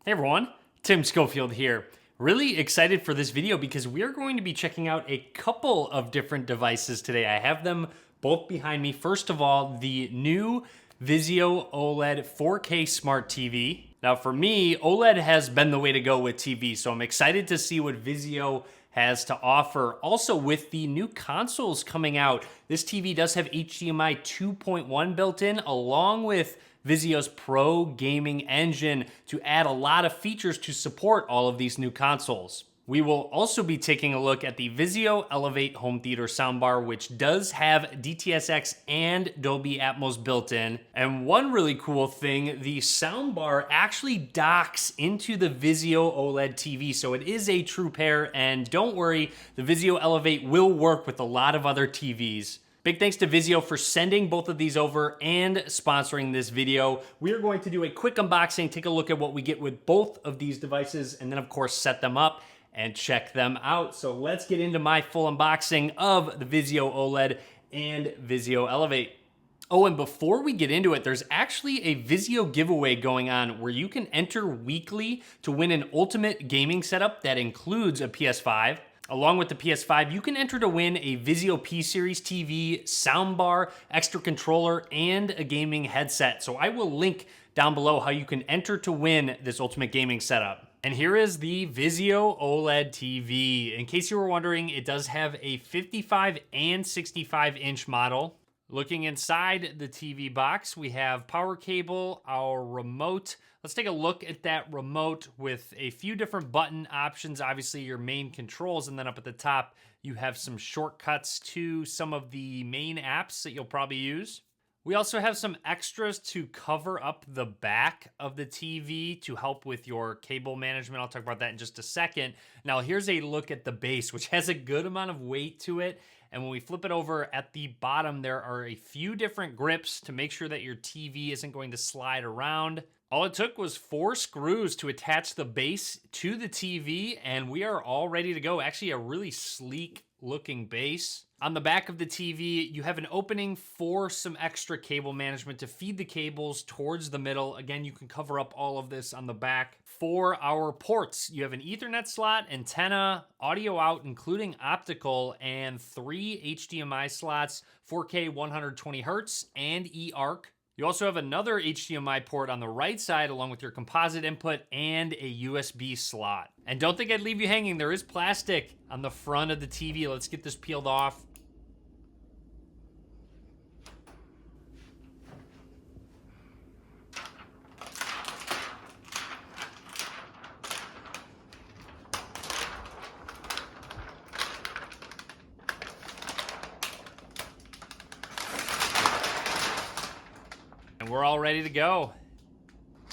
Hey everyone, Tim Schofield here. Really excited for this video because we're going to be checking out a couple of different devices today. I have them both behind me. First of all, the new VIZIO OLED 4K Smart TV. Now for me, OLED has been the way to go with TV, so I'm excited to see what VIZIO has to offer. Also, with the new consoles coming out, this TV does have HDMI 2.1 built in, along with VIZIO's ProGaming engine to add a lot of features to support all of these new consoles. We will also be taking a look at the VIZIO Elevate home theater soundbar, which does have DTS:X and Dolby Atmos built in. And one really cool thing, the soundbar actually docks into the VIZIO OLED TV, so it is a true pair, and don't worry, the VIZIO Elevate will work with a lot of other TVs. Big thanks to VIZIO for sending both of these over and sponsoring this video. We are going to do a quick unboxing, take a look at what we get with both of these devices, and then of course set them up and check them out. So let's get into my full unboxing of the VIZIO OLED and VIZIO Elevate. Oh, and before we get into it, there's actually a Vizio Giveaway going on where you can enter weekly to win an ultimate gaming setup that includes a PS5. Along with the PS5, you can enter to win a VIZIO P-Series TV, soundbar, extra controller, and a gaming headset. So I will link down below how you can enter to win this ultimate gaming setup. And here is the VIZIO OLED TV. In case you were wondering, it does have a 55 and 65-inch model. Looking inside the TV box, we have power cable, our remote. Let's take a look at that remote with a few different button options. Obviously, your main controls, and then up at the top, you have some shortcuts to some of the main apps that you'll probably use. We also have some extras to cover up the back of the TV to help with your cable management. I'll talk about that in just a second. Now, here's a look at the base, which has a good amount of weight to it. And when we flip it over at the bottom, there are a few different grips to make sure that your TV isn't going to slide around. All it took was 4 screws to attach the base to the TV, and we are all ready to go. Actually, a really sleek looking base. On the back of the TV, you have an opening for some extra cable management to feed the cables towards the middle. Again, you can cover up all of this on the back. For our ports, you have an Ethernet slot, antenna, audio out, including optical, and 3 HDMI slots, 4K 120 Hertz, and eARC. You also have another HDMI port on the right side along with your composite input and a USB slot. And don't think I'd leave you hanging, there is plastic on the front of the TV. Let's get this peeled off. And we're all ready to go.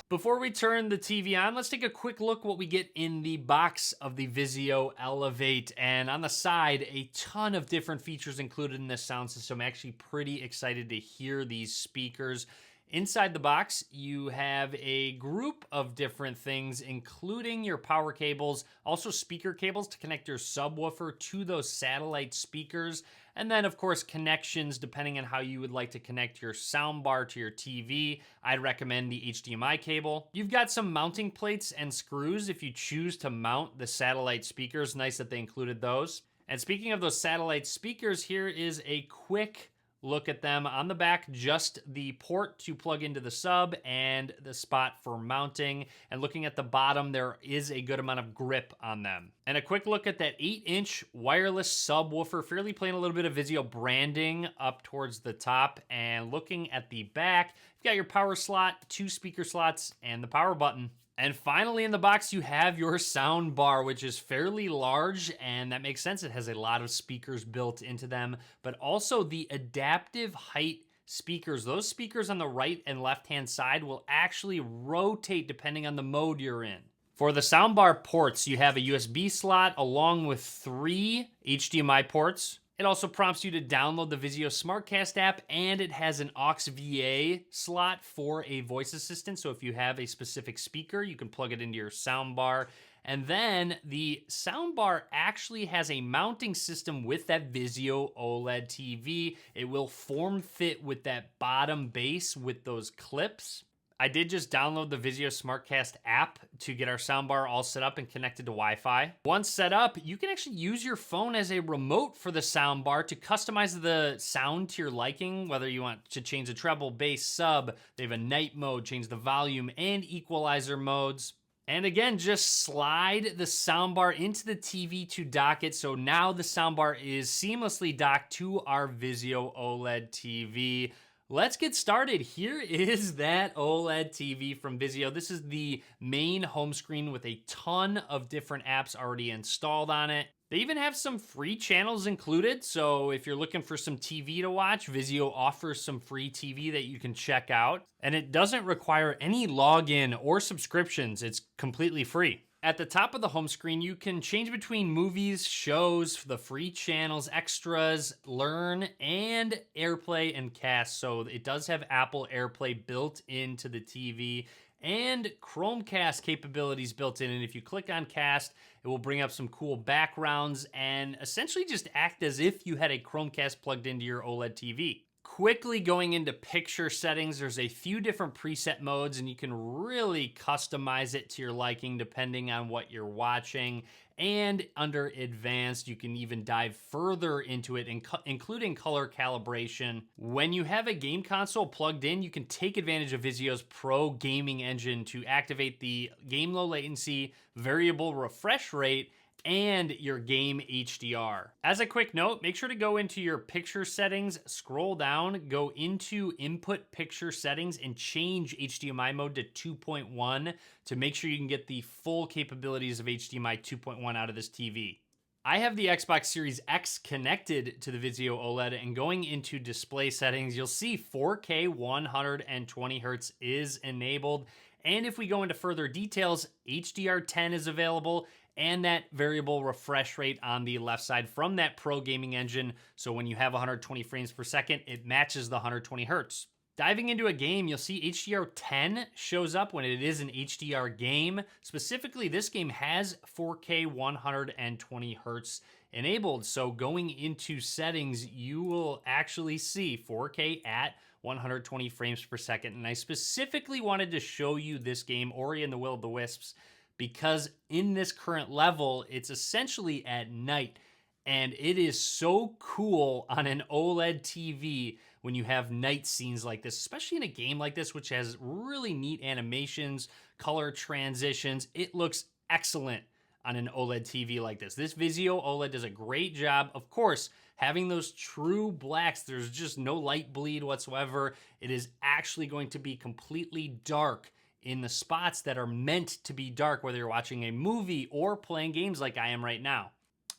Before we turn the TV on, let's take a quick look what we get in the box of the VIZIO Elevate. And on the side, a ton of different features included in this sound system. I'm actually pretty excited to hear these speakers. Inside the box, you have a group of different things, including your power cables, also speaker cables to connect your subwoofer to those satellite speakers, and then, of course, connections depending on how you would like to connect your soundbar to your TV. I'd recommend the HDMI cable. You've got some mounting plates and screws if you choose to mount the satellite speakers. Nice that they included those. And speaking of those satellite speakers, here is a quick look at them. On the back, just the port to plug into the sub and the spot for mounting. And looking at the bottom, there is a good amount of grip on them. And a quick look at that 8-inch wireless subwoofer, fairly plain, a little bit of VIZIO branding up towards the top. And looking at the back, you've got your power slot, 2 speaker slots, and the power button. And finally in the box, you have your sound bar, which is fairly large, and that makes sense. It has a lot of speakers built into them, but also the adaptive height speakers. Those speakers on the right and left-hand side will actually rotate depending on the mode you're in. For the soundbar ports, you have a USB slot along with 3 HDMI ports. It also prompts you to download the VIZIO Smartcast app, and it has an aux VA slot for a voice assistant. So if you have a specific speaker, you can plug it into your soundbar. And then the soundbar actually has a mounting system with that VIZIO OLED TV. It will form fit with that bottom base with those clips. I did just download the VIZIO Smartcast app to get our soundbar all set up and connected to Wi-Fi. Once set up, you can actually use your phone as a remote for the soundbar to customize the sound to your liking, whether you want to change the treble, bass, sub. They have a night mode, change the volume and equalizer modes. And again, just slide the soundbar into the TV to dock it. So now the soundbar is seamlessly docked to our VIZIO OLED TV. Let's get started. Here is that OLED TV from VIZIO. This is the main home screen with a ton of different apps already installed on it. They even have some free channels included, so if you're looking for some TV to watch, VIZIO offers some free TV that you can check out. And it doesn't require any login or subscriptions. It's completely free. At the top of the home screen, you can change between movies, shows, the free channels, extras, learn, and AirPlay and Cast. So it does have Apple AirPlay built into the TV and Chromecast capabilities built in. And if you click on Cast, it will bring up some cool backgrounds and essentially just act as if you had a Chromecast plugged into your OLED TV. Quickly going into picture settings, there's a few different preset modes and you can really customize it to your liking depending on what you're watching. And under advanced, you can even dive further into it, including color calibration. When you have a game console plugged in, you can take advantage of VIZIO's ProGaming engine to activate the game low latency, variable refresh rate, and your game HDR. As a quick note, make sure to go into your picture settings, scroll down, go into input picture settings and change HDMI mode to 2.1 to make sure you can get the full capabilities of HDMI 2.1 out of this TV. I have the Xbox Series X connected to the VIZIO OLED, and going into display settings, you'll see 4K 120Hz is enabled. And if we go into further details, HDR10 is available, and that variable refresh rate on the left side from that ProGaming engine. So when you have 120 frames per second, it matches the 120 Hertz. Diving into a game, you'll see HDR10 shows up when it is an HDR game. Specifically, this game has 4K 120 Hertz enabled. So going into settings, you will actually see 4K at 120 frames per second. And I specifically wanted to show you this game, Ori and the Will of the Wisps, because in this current level, it's essentially at night. And it is so cool on an OLED TV when you have night scenes like this, especially in a game like this, which has really neat animations, color transitions. It looks excellent on an OLED TV like this. This VIZIO OLED does a great job. Of course, having those true blacks, there's just no light bleed whatsoever. It is actually going to be completely dark in the spots that are meant to be dark, whether you're watching a movie or playing games like I am right now.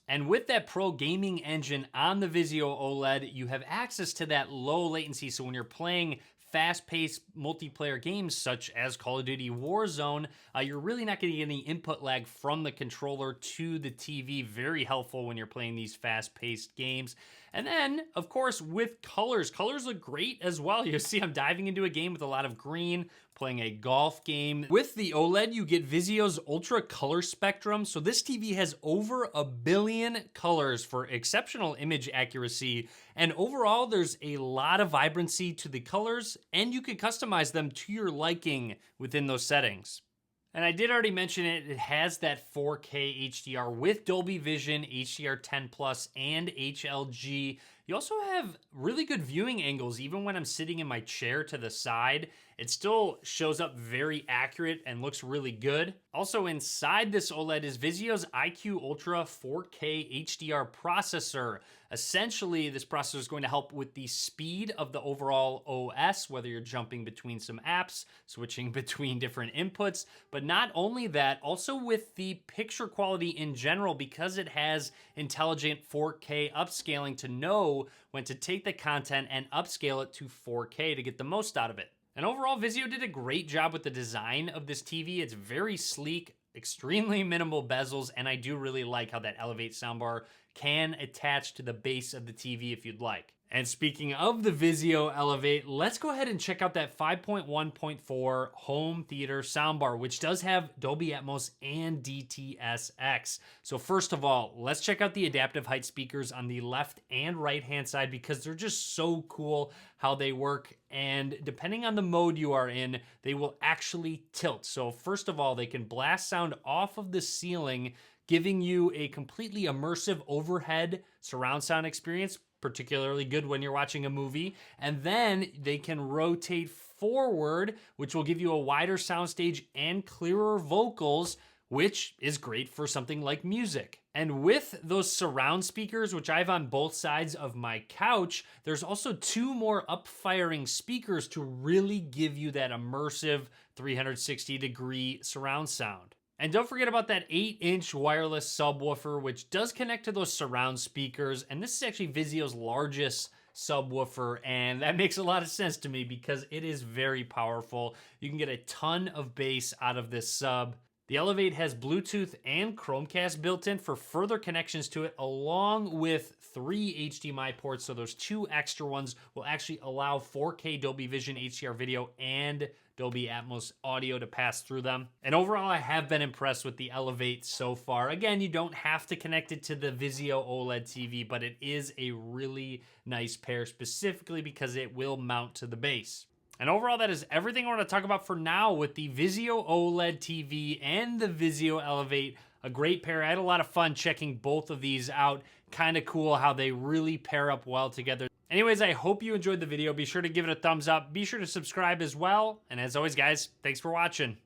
And with that ProGaming engine on the VIZIO OLED, you have access to that low latency. So when you're playing fast-paced multiplayer games such as Call of Duty Warzone, you're really not going to get any input lag from the controller to the TV. Very helpful when you're playing these fast-paced games. And then, of course, with colors look great as well. You see I'm diving into a game with a lot of green, playing a golf game. With the OLED, you get VIZIO's Ultra Color Spectrum. So this TV has over 1 billion colors for exceptional image accuracy. And overall, there's a lot of vibrancy to the colors, and you can customize them to your liking within those settings. And I did already mention it, it has that 4K HDR with Dolby Vision, HDR10 Plus, and HLG. You also have really good viewing angles. Even when I'm sitting in my chair to the side, it still shows up very accurate and looks really good. Also inside this OLED is VIZIO's IQ Ultra 4K HDR processor. Essentially, this processor is going to help with the speed of the overall OS, whether you're jumping between some apps, switching between different inputs. But not only that, also with the picture quality in general, because it has intelligent 4K upscaling to know when to take the content and upscale it to 4K to get the most out of it. And overall, VIZIO did a great job with the design of this TV. It's very sleek, extremely minimal bezels, and I do really like how that Elevate soundbar can attach to the base of the TV if you'd like. And speaking of the VIZIO Elevate, let's go ahead and check out that 5.1.4 home theater soundbar, which does have Dolby Atmos and DTS:X. So first of all, let's check out the adaptive height speakers on the left and right hand side because they're just so cool how they work. And depending on the mode you are in, they will actually tilt. So first of all, they can blast sound off of the ceiling, giving you a completely immersive overhead surround sound experience, particularly good when you're watching a movie. And then they can rotate forward, which will give you a wider soundstage and clearer vocals, which is great for something like music. And with those surround speakers, which I have on both sides of my couch, there's also two more up-firing speakers to really give you that immersive 360-degree surround sound. And don't forget about that 8-inch wireless subwoofer, which does connect to those surround speakers. And this is actually Vizio's largest subwoofer, and that makes a lot of sense to me because it is very powerful. You can get a ton of bass out of this sub. The Elevate has Bluetooth and Chromecast built in for further connections to it, along with 3 HDMI ports. So those 2 extra ones will actually allow 4K Dolby Vision HDR video and Dolby Atmos audio to pass through them. And overall, I have been impressed with the Elevate so far. Again, you don't have to connect it to the VIZIO OLED TV, but it is a really nice pair specifically because it will mount to the base. And overall, that is everything I want to talk about for now with the VIZIO OLED TV and the VIZIO Elevate. A great pair. I had a lot of fun checking both of these out. Kind of cool how they really pair up well together. Anyways, I hope you enjoyed the video. Be sure to give it a thumbs up. Be sure to subscribe as well. And as always, guys, thanks for watching.